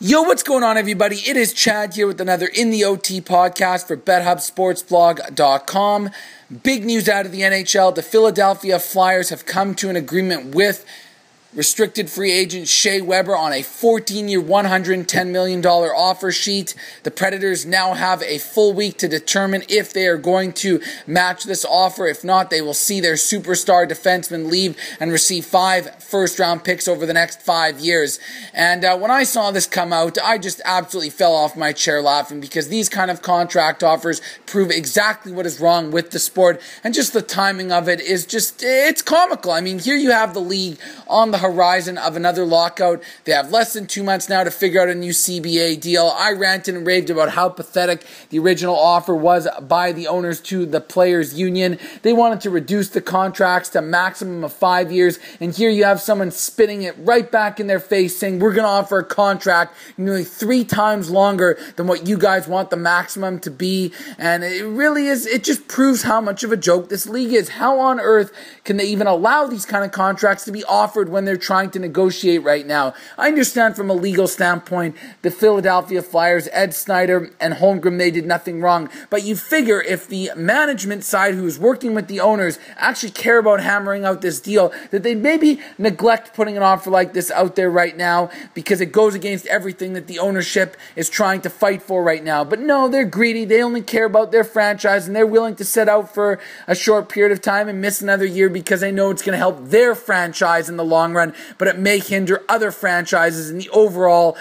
Yo, what's going on, everybody? It is Chad here with another In the OT podcast for BetHubSportsBlog.com. Big news out of the NHL. The Philadelphia Flyers have come to an agreement with restricted free agent Shea on a 14-year, $110 million offer sheet. The Predators now have a full week to determine if they are going to match this offer. If not, they will see their superstar defenseman leave and receive 5 first-round picks over the next 5 years. And when I saw this come out, I just absolutely fell off my chair laughing, because these kind of contract offers prove exactly what is wrong with the sport, and just the timing of it is just, it's comical. I mean, here you have the league on the horizon of another lockout. They have less than 2 months now to figure out a new CBA deal. I ranted and raved about how pathetic the original offer was by the owners to the players' union. They wanted to reduce the contracts to a maximum of 5 years, and here you have someone spitting it right back in their face saying, we're going to offer a contract nearly 3 times longer than what you guys want the maximum to be. And it really is, it just proves how much of a joke this league is. How on earth can they even allow these kind of contracts to be offered when they're trying to negotiate right now? I understand from a legal standpoint, the Philadelphia Flyers, Ed Snyder and Holmgren, they did nothing wrong. But you figure if the management side who is working with the owners actually care about hammering out this deal, that they'd maybe neglect putting an offer like this out there right now, because it goes against everything that the ownership is trying to fight for right now. But no, they're greedy. They only care about their franchise, and they're willing to set out for a short period of time and miss another year because they know it's going to help their franchise in the long run, but it may hinder other franchises in the overall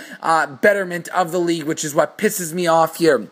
betterment of the league, which is what pisses me off here.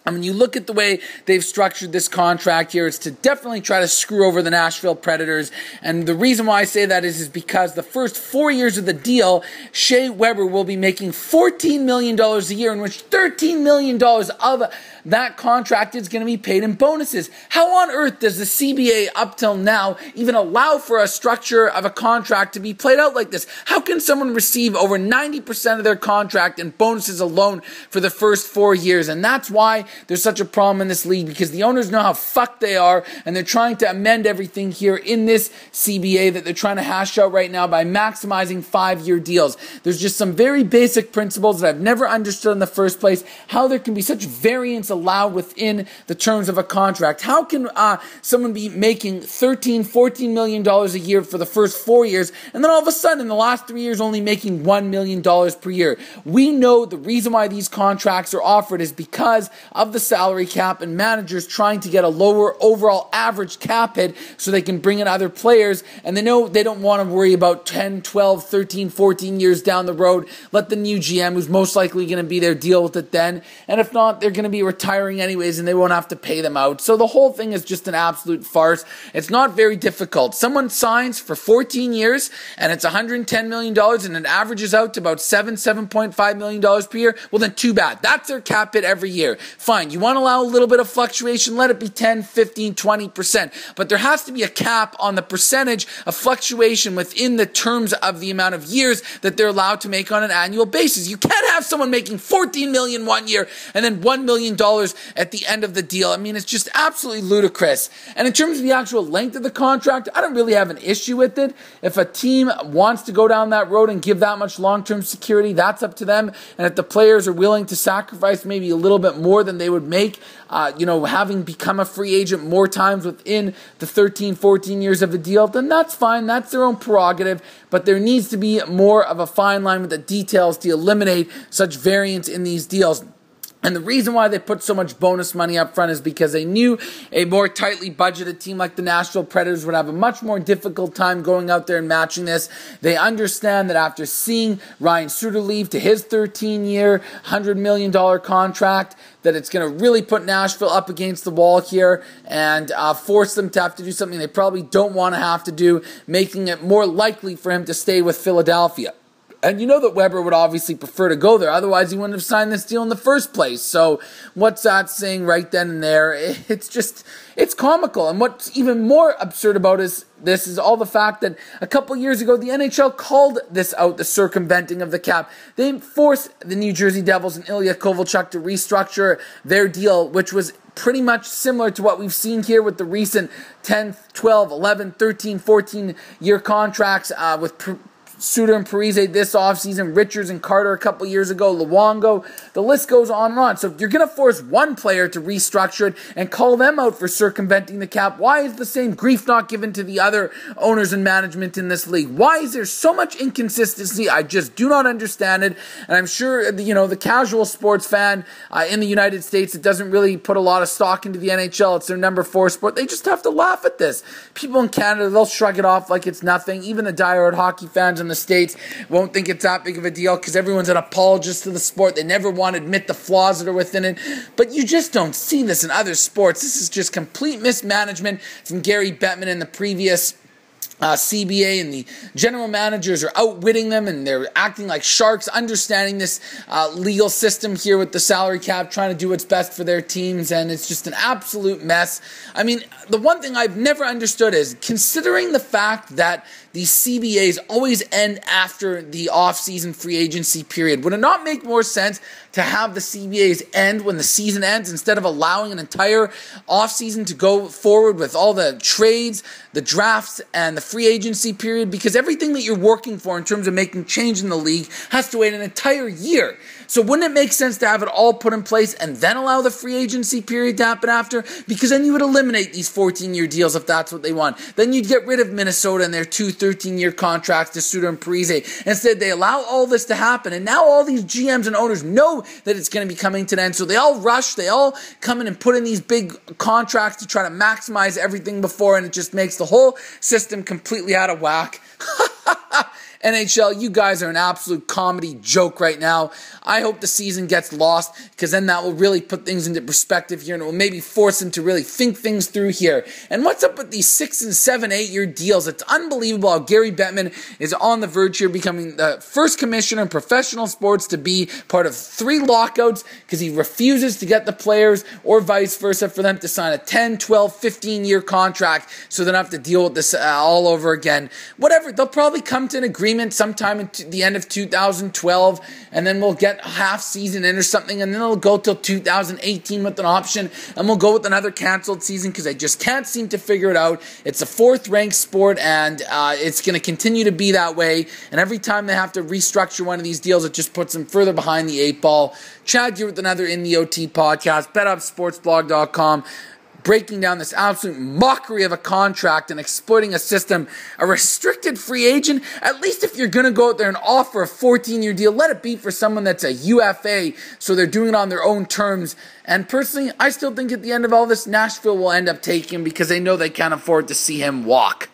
I mean, you look at the way they've structured this contract here, it's to definitely try to screw over the Nashville Predators. And the reason why I say that is because the first 4 years of the deal, Shea will be making $14 million a year, in which $13 million of that contract is going to be paid in bonuses. How on earth does the CBA up till now even allow for a structure of a contract to be played out like this? How can someone receive over 90% of their contract in bonuses alone for the first 4 years? And that's why there's such a problem in this league, because the owners know how fucked they are, and they're trying to amend everything here in this CBA that they're trying to hash out right now by maximizing 5-year deals. There's just some very basic principles that I've never understood in the first place, how there can be such variance allowed within the terms of a contract. How can someone be making $13-14 million a year for the first 4 years, and then all of a sudden in the last 3 years only making $1 million per year? We know the reason why these contracts are offered is because of the salary cap and managers trying to get a lower overall average cap hit so they can bring in other players, and they know they don't want to worry about 10, 12, 13, 14 years down the road. Let the new GM, who's most likely going to be there, deal with it then, and if not, they're going to be retiring anyways and they won't have to pay them out. So the whole thing is just an absolute farce. It's not very difficult. Someone signs for 14 years and it's $110 million and it averages out to about $7.5 million per year. Well, then too bad. That's their cap hit every year. Fine. You want to allow a little bit of fluctuation? Let it be 10, 15, 20%. But there has to be a cap on the percentage of fluctuation within the terms of the amount of years that they're allowed to make on an annual basis. You can't have someone making $14 million 1 year and then $1 million at the end of the deal. I mean, it's just absolutely ludicrous. And in terms of the actual length of the contract, I don't really have an issue with it. If a team wants to go down that road and give that much long-term security, that's up to them. And if the players are willing to sacrifice maybe a little bit more than they would make, having become a free agent more times within the 13, 14 years of the deal, then that's fine. That's their own prerogative. But there needs to be more of a fine line with the details to eliminate such variance in these deals. And the reason why they put so much bonus money up front is because they knew a more tightly budgeted team like the Nashville Predators would have a much more difficult time going out there and matching this. They understand that after seeing Ryan Suter leave to his 13-year, $100 million contract, that it's going to really put Nashville up against the wall here and force them to have to do something they probably don't want to have to do, making it more likely for him to stay with Philadelphia. And you know that Weber would obviously prefer to go there. Otherwise, he wouldn't have signed this deal in the first place. So what's that saying right then and there? It's comical. And what's even more absurd about this is all the fact that a couple years ago, the NHL called this out, the circumventing of the cap. They forced the New Jersey Devils and Ilya Kovalchuk to restructure their deal, which was pretty much similar to what we've seen here with the recent 10, 12, 11, 13, 14-year contracts with Suter and Parise this offseason, Richards and Carter a couple years ago, Luongo. The list goes on and on. So if you're going to force one player to restructure it and call them out for circumventing the cap, why is the same grief not given to the other owners and management in this league? Why is there so much inconsistency? I just do not understand it. And I'm sure, the casual sports fan in the United States that doesn't really put a lot of stock into the NHL, it's their number 4 sport, they just have to laugh at this. People in Canada, they'll shrug it off like it's nothing. Even the diehard hockey fans in the States won't think it's that big of a deal because everyone's an apologist to the sport. They never want to admit the flaws that are within it. But you just don't see this in other sports. This is just complete mismanagement from Gary Bettman and the previous CBA, and the general managers are outwitting them, and they're acting like sharks, understanding this legal system here with the salary cap, trying to do what's best for their teams, and it's just an absolute mess. I mean, the one thing I've never understood is, considering the fact that these CBAs always end after the off-season free agency period, would it not make more sense to have the CBAs end when the season ends instead of allowing an entire off-season to go forward with all the trades, the drafts, and the free agency period? Because everything that you're working for in terms of making change in the league has to wait an entire year. So wouldn't it make sense to have it all put in place and then allow the free agency period to happen after? Because then you would eliminate these 14-year deals if that's what they want. Then you'd get rid of Minnesota and their 2 13-year contracts to Suter and Parise. Instead, they allow all this to happen, and now all these GMs and owners know that it's going to be coming to an end, so they all rush, they all come in and put in these big contracts to try to maximize everything before, and it just makes the whole system completely out of whack. NHL, you guys are an absolute comedy joke right now. I hope the season gets lost, because then that will really put things into perspective here, and it will maybe force them to really think things through here. And what's up with these 6 and 7, 8-year deals? It's unbelievable how Gary Bettman is on the verge here, becoming the first commissioner in professional sports to be part of 3 lockouts, because he refuses to get the players, or vice versa, for them to sign a 10, 12, 15-year contract, so they don't have to deal with this all over again. Whatever, they'll probably come to an agreement sometime at the end of 2012, and then we'll get half season in or something, and then it'll go till 2018 with an option, and we'll go with another canceled season, because I just can't seem to figure it out. It's a 4th-ranked sport, and it's going to continue to be that way, and every time they have to restructure one of these deals, it just puts them further behind the 8 ball. Chad here with another In the OT podcast, betupsportsblog.com. Breaking down this absolute mockery of a contract and exploiting a system. A restricted free agent, at least if you're going to go out there and offer a 14-year deal, let it be for someone that's a UFA, so they're doing it on their own terms. And personally, I still think at the end of all this, Nashville will end up taking him, because they know they can't afford to see him walk.